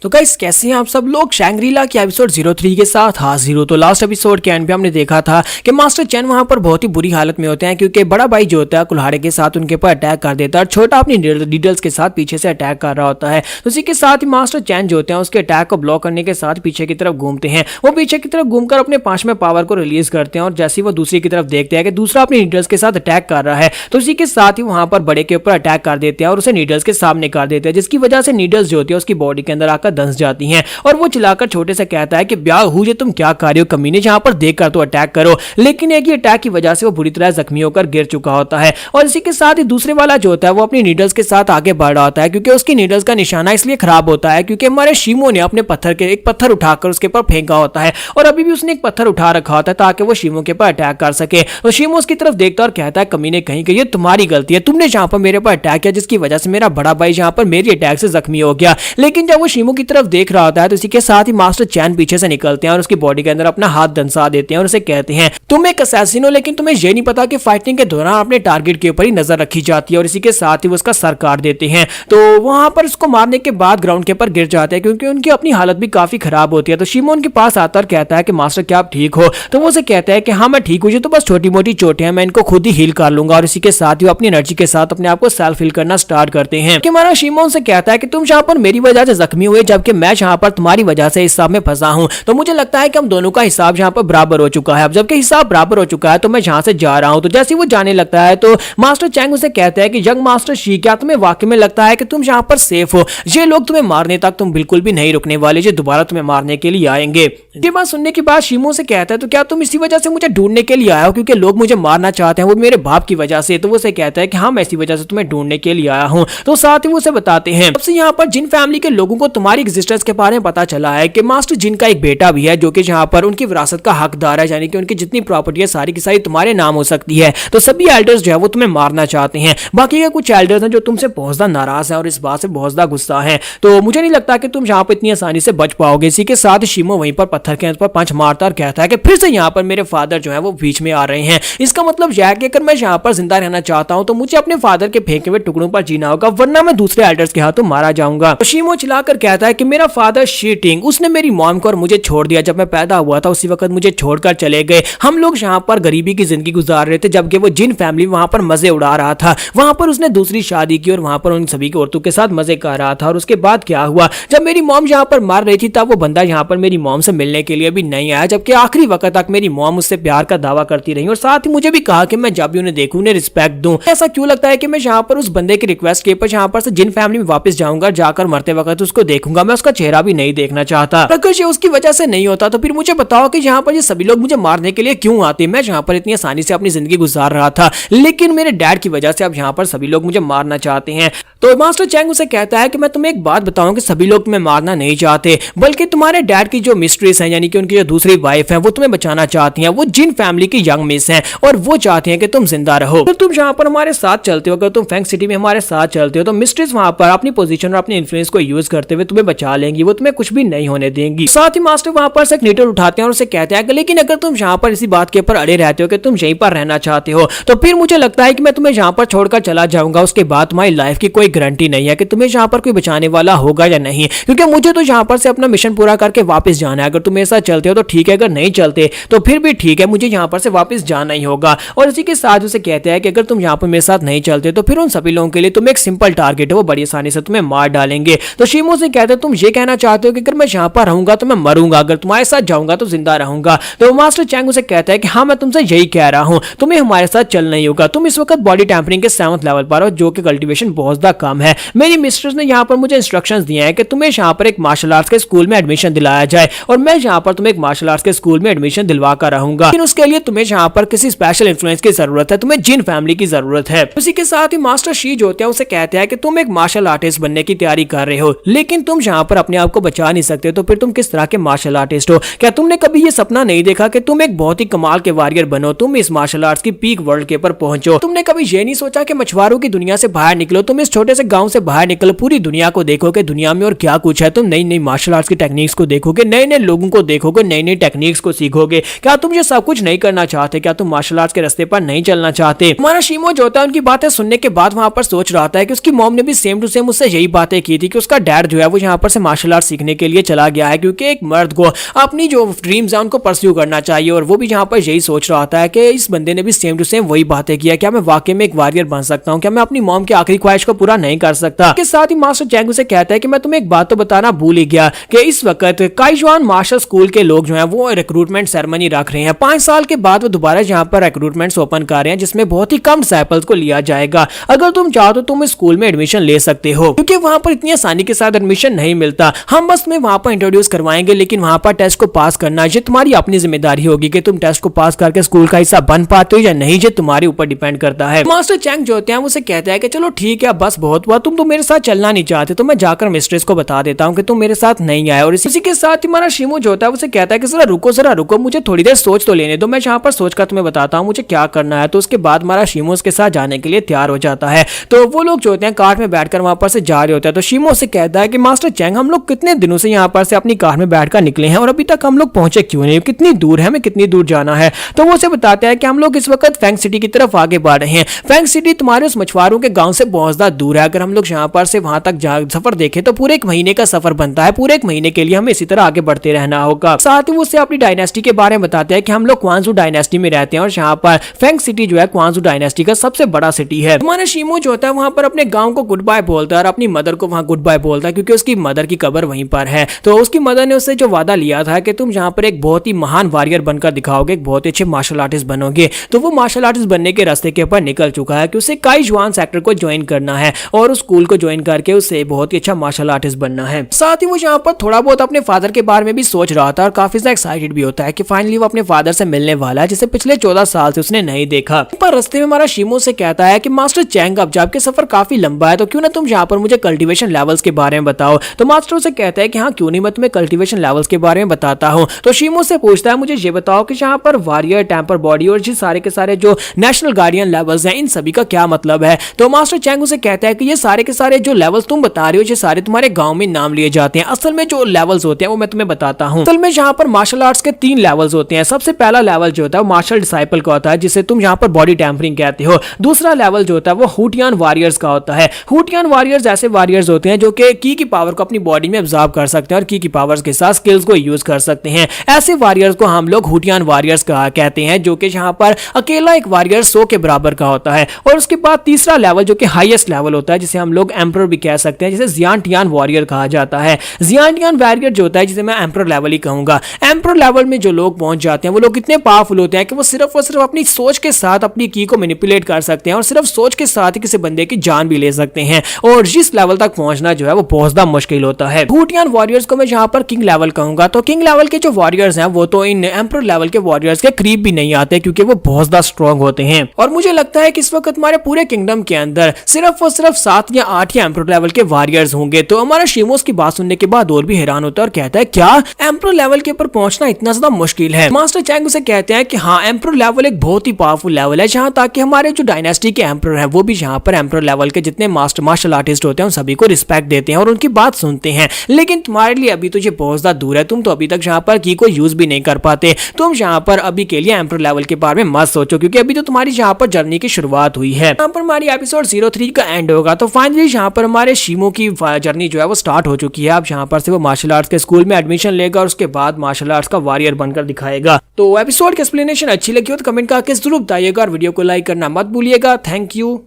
तो गाइस कैसे हैं आप सब लोग। शैंग्रीला के एपिसोड 03 के साथ हाजिर हो। तो लास्ट एपिसोड के एंड पे हमने देखा था कि मास्टर चैन वहां पर बहुत ही बुरी हालत में होते हैं क्योंकि बड़ा भाई जो होता है कुल्हाड़े के साथ उनके ऊपर अटैक कर देता है और छोटा अपनी डिटेल्स के साथ पीछे से अटैक कर रहा होता है। तो इसी के साथ ही मास्टर चैन जो होते हैं उसके अटैक को ब्लॉक करने के साथ पीछे की तरफ घूमते हैं। वो पीछे की तरफ घूमकर अपने पांचवें पावर को रिलीज करते हैं और जैसे वो दूसरी की तरफ देखते हैं कि दूसरा अपनी नीडल्स के साथ अटैक कर रहा है तो उसी के साथ ही वहां पर बड़े के ऊपर अटैक कर देते हैं और उसे नीडल्स के सामने कर देते हैं, जिसकी वजह से नीडल्स जो होती है उसकी बॉडी के अंदर आकर धंस जाती हैं और वो चिल्लाकर छोटे से कहता है कि ब्याह हुए तुम क्या कर रहे हो कमीने, जहां पर देखकर तो अटैक करो। लेकिन एक ही अटैक की वजह से वो बुरी तरह जख्मी होकर गिर चुका होता है और इसी के साथ ही दूसरे वाला जो होता है वो अपनी नीडल्स के साथ आगे बढ़ रहा होता है क्योंकि उसकी नीडल्स का निशाना इसलिए खराब होता है क्योंकि हमारे शीमो ने अपने एक पत्थर उठाकर उसके ऊपर फेंका होता है और अभी भी उसने एक पत्थर उठा रखा होता है ताकि वो शीमो के ऊपर अटैक कर सके। तो शीमो उसकी तरफ देखता और कहता है कमीने कहीं कि ये तुम्हारी गलती है, तुमने जहां पर मेरे पर अटैक किया जिसकी वजह से मेरा बड़ा भाई जहां पर मेरी अटैक से जख्मी हो गया। लेकिन जब वो शीमो की तरफ देख रहा होता है तो इसी के साथ ही मास्टर चैन पीछे से निकलते हैं और उसकी बॉडी के अंदर अपना हाथ दंसा देते हैं और उसे कहते हैं तुम एक असैसिन हो लेकिन तुम्हें यह नहीं पता कि फाइटिंग के दौरान अपने टारगेट के ऊपर ही नजर रखी जाती है। और इसी के साथ ही वो उसका सर काट देते हैं। तो वहां पर उसको मारने के बाद ग्राउंड के ऊपर गिर जाते हैं क्योंकि उनकी अपनी हालत भी काफी खराब होती है। तो शीमो उनके पास आता और कहता है कि मास्टर क्या आप ठीक हो? तो वो उसे कहता है कि हाँ मैं ठीक हूँ, ये तो बस छोटी मोटी चोटें हैं, मैं इनको खुद ही हील कर लूंगा। और इसी के साथ ही वो अपनी एनर्जी के साथ अपने आप को सेल्फ हील करना स्टार्ट करते हैं कि हमारा शीमो उनसे कहता है कि तुम जहां पर मेरी वजह से जख्मी हुए जबकि मैं जहां पर तुम्हारी वजह से हिसाब में फंसा हूं, तो मुझे लगता है कि हम दोनों का हिसाब यहाँ पर बराबर हो चुका है। अब जबकि हिसाब बराबर हो चुका है तो मैं यहाँ से जा रहा हूँ। तो जैसे वो जाने लगता है तो मास्टर चैंग उसे कहता है कि यंग मास्टर शी क्या तुम्हें वाकई में लगता है कि तुम यहाँ पर सेफ हो? ये लोग तुम्हें मारने तक तुम बिल्कुल भी नहीं रुकने वाले, ये दोबारा तुम्हें मारने के लिए आएंगे। ये बात सुनने के बाद शीमो से कहता है तो क्या तुम इसी वजह से मुझे ढूंढने के लिए आए हो क्योंकि लोग मुझे मारना चाहते हैं वो मेरे बाप की वजह से? तो वो उसे कहता है कि हाँ मैं इसी वजह से तुम्हें ढूंढने के लिए आया हूँ। तो साथ ही वो उसे बताते हैं सबसे यहाँ पर जिन फैमिली के लोगों को तुम्हारी एग्जिस्टेंस के बारे में पता चला है कि मास्टर जिन का एक बेटा भी है जो कि यहाँ पर उनकी विरासत का हकदार है, यानी कि उनकी जितनी प्रॉपर्टी है सारी की सारी तुम्हारे नाम हो सकती है। तो सभी एल्डर्स जो है वो तुम्हें मारना चाहते हैं। बाकी के कुछ एल्डर्स हैं जो तुमसे बहुत ज्यादा नाराज हैं और इस बात से बहुत ज्यादा गुस्सा है। तो मुझे नहीं लगता कि तुम यहाँ पर इतनी आसानी से बच पाओगे। इसी के साथ शीमो वहीं पर पत्थर के ऊपर पंच मारता और कहता है कि फिर से यहाँ पर मेरे फादर जो है वो बीच में आ रहे हैं। इसका मतलब यह है कि अगर मैं यहाँ पर जिंदा रहना चाहता हूँ तो मुझे अपने फादर के फेंके हुए टुकड़ों पर जीना होगा वरना मैं दूसरे एल्डर्स के हाथों मारा जाऊंगा। तो शीमो चिल्लाकर कहता है कि मेरा फादर शीटिंग, उसने मेरी मॉम को और मुझे छोड़ दिया जब मैं पैदा हुआ था, उसी वक्त मुझे छोड़कर चले गए। हम लोग यहाँ पर गरीबी की जिंदगी गुजार रहे थे जबकि वो जिन फैमिली वहां पर मजे उड़ा रहा था। वहां पर उसने दूसरी शादी की और वहां पर उन सभी की औरतों के साथ मजे कर रहा था। और उसके बाद क्या हुआ, जब मेरी मॉम यहाँ पर मार रही थी तब वो बंदा यहाँ पर मेरी मॉम से मिलने के लिए भी नहीं आया जबकि आखिरी वक्त तक मेरी मॉम उससे प्यार का दावा करती रही और साथ ही मुझे भी कहा कि मैं जब भी उन्हें देखूं उन्हें रिस्पेक्ट दूं। ऐसा क्यों लगता है कि मैं यहाँ पर उस बंदे की रिक्वेस्ट के ऊपर यहाँ पर से जिन फैमिली में वापस जाऊंगा, जाकर मरते वक्त उसको देखूंगा, मैं उसका चेहरा भी नहीं देखना चाहता। अगर ये उसकी वजह से नहीं होता तो फिर मुझे बताओ कि यहाँ पर ये सभी लोग मुझे मारने के लिए क्यों आते? मैं यहाँ पर इतनी आसानी से अपनी जिंदगी गुजार रहा था लेकिन मेरे डैड की वजह से अब यहाँ पर सभी लोग मुझे मारना चाहते हैं। तो मास्टर चैंग उसे कहता है कि मैं तुम्हें एक बात बताऊं कि सभी लोग तुम्हें मारना नहीं चाहते बल्कि तुम्हारे डैड की जो मिस्ट्रेस है यानी कि उनकी जो दूसरी वाइफ है वो तुम्हें बचाना चाहती हैं। वो जिन फैमिली की यंग मिस हैं और वो चाहती हैं कि तुम जिंदा रहो। तो तुम यहाँ पर हमारे साथ चलते हो, अगर तुम फैंग सिटी में हमारे साथ चलते हो तो मिस्ट्रेस वहां पर अपनी पोजीशन और अपनी इन्फ्लुएंस को यूज करते हुए तुम्हें बचा लेंगी, वो तुम्हें कुछ भी नहीं होने देंगी। साथ ही मास्टर वहां पर से एक नीडल उठाते हैं और उसे कहते हैं कि लेकिन अगर तुम यहाँ पर इसी बात के ऊपर अड़े रहते हो कि तुम यहीं पर रहना चाहते हो तो फिर मुझे लगता है कि मैं तुम्हें यहाँ पर छोड़कर चला जाऊंगा। उसके बाद तुम्हारी लाइफ की कोई गारंटी नहीं है कि तुम्हें यहाँ पर कोई बचाने वाला होगा या नहीं, क्योंकि मुझे तो यहाँ पर से अपना मिशन पूरा करके वापस जाना है। अगर तुम मेरे साथ चलते हो तो ठीक है, अगर नहीं चलते तो फिर भी ठीक है, मुझे यहाँ पर से वापस जाना ही होगा। और इसी के साथ उसे कहते हैं कि अगर तुम यहाँ पर मेरे साथ नहीं चलते तो फिर उन सभी लोगों के लिए तुम एक सिंपल टारगेट है, वो बड़ी आसानी से तुम्हें मार डालेंगे। तो शीमो से कहते हैं तुम ये कहना चाहते हो कि अगर मैं यहाँ पर रहूंगा तो मैं मरूंगा, अगर तुम्हारे साथ जाऊंगा तो जिंदा रहूंगा? तो मास्टर चैंग उसे कहता है कि हाँ मैं तुमसे यही कह रहा हूँ, तुम्हें हमारे साथ चलना ही होगा। तुम इस वक्त बॉडी टेम्परिंग के 7th लेवल पर हो जो कि कल्टीवेशन बहुत ज्यादा कम है। मेरी मिस्ट्रेस ने यहाँ पर मुझे इंस्ट्रक्शंस दिए हैं कि तुम्हें यहाँ पर एक मार्शल आर्ट्स के स्कूल में एडमिशन दिलाया जाए और मैं यहाँ पर तुम्हें एक मार्शल आर्ट्स के स्कूल में एडमिशन दिलवा कर रहूंगा। लेकिन उसके लिए तुम्हें यहाँ पर किसी स्पेशल इन्फ्लुएंस की जरूरत है, तुम्हें जिन फैमिली की जरूरत है। उसी के साथ ही मास्टर शी जो होते हैं उसे कहते हैं कि तुम एक मार्शल आर्टिस्ट बनने की तैयारी कर रहे हो लेकिन तुम यहाँ पर अपने आप को बचा नहीं सकते, तो फिर तुम किस तरह के मार्शल आर्टिस्ट हो? क्या तुमने कभी ये सपना नहीं देखा कि तुम एक बहुत ही कमाल के वॉरियर बनो, तुम इस मार्शल आर्ट्स की पीक वर्ल्ड के ऊपर पहुंचो? तुमने कभी ये नहीं सोचा कि मछुआरों की दुनिया से बाहर निकलो, तुम इस छोटे से गांव से बाहर निकलो, पूरी दुनिया को देखो कि दुनिया में और क्या कुछ है। तुम नई नई मार्शल आर्ट्स की टेक्निक्स को देखोगे, नए नए लोगों को देखोगे, नई नई टेक्निक्स को सीखोगे। क्या तुम ये सब कुछ नहीं करना चाहते? क्या तुम मार्शल आर्ट्स के रास्ते पर नहीं चलना चाहते? हमारा शीमो जो होता है उनकी बातें सुनने के बाद वहां पर सोच रहा था कि उसकी मॉम ने भी सेम टू सेम उससे यही बातें की थी कि उसका डैड जो है वो यहाँ पर से मार्शल आर्ट सीखने के लिए चला गया है, क्योंकि एक मर्द को अपनी जो ड्रीम्स है उनको परस्यू करना चाहिए। और वो भी यहाँ पर यही सोच रहा होता है कि इस बंदे ने भी सेम टू सेम वही बातें किया, क्या मैं वाकई में एक वॉरियर बन सकता हूँ, क्या मैं अपनी मॉम की आखिरी ख्वाहिश को पूरा नहीं कर सकता। इसके साथ ही मास्टर चैंग उसे कहता है कि मैं तुम्हें एक बात तो बताना भूल ही गया कि इस वक्त काइजुआन मार्शल स्कूल के लोग जो है वो रिक्रूटमेंट सेरेमनी रख रहे हैं। 5 साल के बाद वो दोबारा यहाँ पर रिक्रूटमेंट ओपन कर रहे हैं, जिसमें बहुत ही कम डिसिपल्स को लिया जाएगा। अगर तुम चाहो तो तुम इस स्कूल में एडमिशन ले सकते हो, क्योंकि वहां पर इतनी आसानी के साथ एडमिशन नहीं मिलता। हम बस तुम्हें वहां पर इंट्रोड्यूस करवाएंगे, लेकिन वहां पर टेस्ट को पास करना ये तुम्हारी अपनी जिम्मेदारी होगी कि तुम टेस्ट को पास करके स्कूल का हिस्सा बन पाते हो या नहीं, ये तुम्हारे ऊपर डिपेंड करता है। मास्टर चैंग जो होते हैं उसे कहते हैं कि चलो ठीक है, बस बहुत हुआ, तुम तो मेरे साथ चलना नहीं चाहते तो मैं जाकर मिस्ट्रेस को बता देता हूँ कि तुम मेरे साथ नहीं आए। और इसी के साथ ही हमारा शिमो जो होता है उसे कहता है कि जरा रुको, मुझे थोड़ी देर सोच तो लेने दो, मैं यहाँ पर सोच कर तुम्हें बताता हूँ मुझे क्या करना है। तो उसके बाद हमारा शिमो उसके साथ जाने के लिए तैयार हो जाता है। तो वो लोग जो होते हैं कार में बैठकर वहां पर से जा रहे होते हैं। तो शिमो से कहता है कि मास्टर चैंग, हम लोग कितने दिनों से यहाँ पर से अपनी कार में बैठकर निकले हैं और अभी तक हम लोग पहुंचे क्यों नहीं, कितनी दूर है, हमें कितनी दूर जाना है। तो वो उसे बताते हैं कि हम लोग इस वक्त फैंग सिटी की तरफ आगे बढ़ रहे हैं। फैंग सिटी तुम्हारे उस मछुआरों के गांव से बहुत ज्यादा दूर है। अगर हम लोग यहाँ पर से वहां तक सफर देखें तो पूरे 1 महीने का सफर बनता है। पूरे 1 महीने के लिए हमें इसी तरह आगे बढ़ते रहना होगा। साथ ही वो उसे अपनी डायनेस्टी के बारे में बताते हैं कि हम लोग क्वांजू डायनेस्टी में रहते हैं और यहाँ पर फैंग सिटी जो है क्वांजू डायनेस्टी का सबसे बड़ा सिटी है। हमारा शिमो जो होता है वहां पर अपने गांव को गुड बाय बोलता है और अपनी मदर को वहां गुड बाय बोलता है, क्योंकि उसकी मदर की कब्र वहीं पर है। तो उसकी मदर ने उससे जो वादा लिया था कि तुम यहाँ पर एक बहुत ही महान वॉरियर बनकर दिखाओगे, एक बहुत ही अच्छे मार्शल आर्टिस्ट बनोगे। तो वो मार्शल आर्टिस्ट बनने के रास्ते के ऊपर निकल चुका है कि उसे काइजुआन सेक्टर को ज्वाइन करना है और उस स्कूल को ज्वाइन करके उसे बहुत ही अच्छा मार्शल आर्टिस्ट बनना है। साथ ही वो यहाँ पर थोड़ा बहुत अपने फादर के बारे में भी सोच रहा था और काफी ज्यादा एक्साइटेड भी होता है कि फाइनली वो अपने फादर से मिलने वाला है, जिसे पिछले 14 साल से उसने नहीं देखा। पर रास्ते में हमारा शिमो से कहता है कि मास्टर चैंग, अब जबकि सफर काफी लंबा है तो क्यों ना तुम यहाँ पर मुझे कल्टीवेशन लेवल्स के बारे में बताओ। तो मास्टर उसे कहता है कि हाँ क्यों नहीं, मैं तुम्हें कल्टीवेशन लेवल्स के बारे में बताता हूँ। तो शिमो से पूछता है मुझे ये बताओ कि यहाँ पर वॉरियर, टेम्पर बॉडी और सारे के सारे जो नेशनल गार्डियन लेवल्स हैं इन सभी का क्या मतलब है। तो मास्टर चैंग उसे कहता है कि ये सारे के सारे जो लेवल्स तुम बता रहे हो ये सारे तुम्हारे गांव में नाम लिए जाते हैं। असल में जो लेवल्स होते हैं वो मैं तुम्हें बताता हूँ। असल में यहाँ पर मार्शल आर्ट्स के 3 लेवल्स होते हैं। सबसे पहला लेवल जो होता है वो मार्शल डिसाइपल का होता है, जिसे तुम यहाँ पर बॉडी टेम्परिंग कहते हो। दूसरा लेवल जो होता है वो हुटियान वॉरियर्स का होता है। हुटियान वॉरियर्स ऐसे वॉरियर्स होते हैं जो कि की पावर को अपनी बॉडी में अब्सॉर्ब कर सकते हैं और की पावर्स के साथ स्किल्स को यूज कर सकते हैं। ऐसे वॉरियर्स को हम लोग हुटियान वॉरियर्स कहते हैं, जो कि यहाँ पर अकेला एक वॉरियर 100 के बराबर का होता है। और उसके बाद तीसरा लेवल जो कि हाईएस्ट लेवल होता है, जिसे हम लोग एम्परर भी कह सकते हैं, जिसे जियानटियान वॉरियर कहा जाता है। जियानटियान वॉरियर जो होता है जिसे मैं एम्परर लेवल ही कहूंगा। एम्परर लेवल में जो लोग पहुंच जाते हैं वो लोग इतने पावरफुल होते हैं कि वो सिर्फ और सिर्फ अपनी सोच के साथ अपनी की को मैनिपुलेट कर सकते हैं और सिर्फ सोच के साथ ही किसी बंदे की जान भी ले सकते हैं। और जिस लेवल तक पहुंचना जो है वो बहुत ज्यादा मुश्किल होता है। हुटियान वॉरियर्स को मैं यहाँ पर किंग लेवल कहूंगा। तो किंग लेवल के जो वॉरियर्स हैं वो तो इन एम्परर लेवल के वॉरियर्स के करीब भी नहीं आते, क्योंकि वो बहुत ज्यादा स्ट्रॉन्ग होते हैं। और मुझे लगता है कि इस वक्त हमारे पूरे किंगडम के अंदर सिर्फ और सिर्फ 7 या 8 ही एम्परर लेवल के वॉरियर्स होंगे। तो हमारा शिमोस की बात सुनने के बाद और भी हैरान होता है और कहता है क्या एम्परर लेवल के ऊपर पहुंचना इतना ज्यादा मुश्किल है। मास्टर चैंग उसे कहते हैं कि हाँ, एम्परर लेवल एक बहुत ही पावरफुल लेवल है, जहां ताकि हमारे जो डायनेस्टी के एम्परर हैं वो भी यहाँ पर एम्परर लेवल के जितने मार्शल आर्टिस्ट होते हैं उन सभी को रिस्पेक्ट देते हैं और उनकी बात सुनते हैं। लेकिन तुम्हारे लिए अभी तो ये बहुत ज्यादा दूर है, तुम तो अभी तक यहाँ पर की को यूज भी नहीं कर पाते। तुम यहाँ पर अभी के लिए एम्परर लेवल के बारे में मत सोचो, क्योंकि अभी तो तुम्हारी यहाँ पर जर्नी की शुरुआत हुई है। यहाँ पर हमारी एपिसोड 03 का एंड होगा। तो फाइनली यहाँ पर हमारे शिमो की जर्नी जो है वो स्टार्ट हो चुकी है। अब यहाँ पर से वो मार्शल आर्ट्स के स्कूल में एडमिशन लेगा और उसके बाद मार्शल आर्ट्स का वॉरियर बनकर दिखाएगा। तो एपिसोड की एक्सप्लेनेशन अच्छी लगी हो तो कमेंट करके जरूर बताइएगा और वीडियो को लाइक करना मत भूलिएगा। Thank you.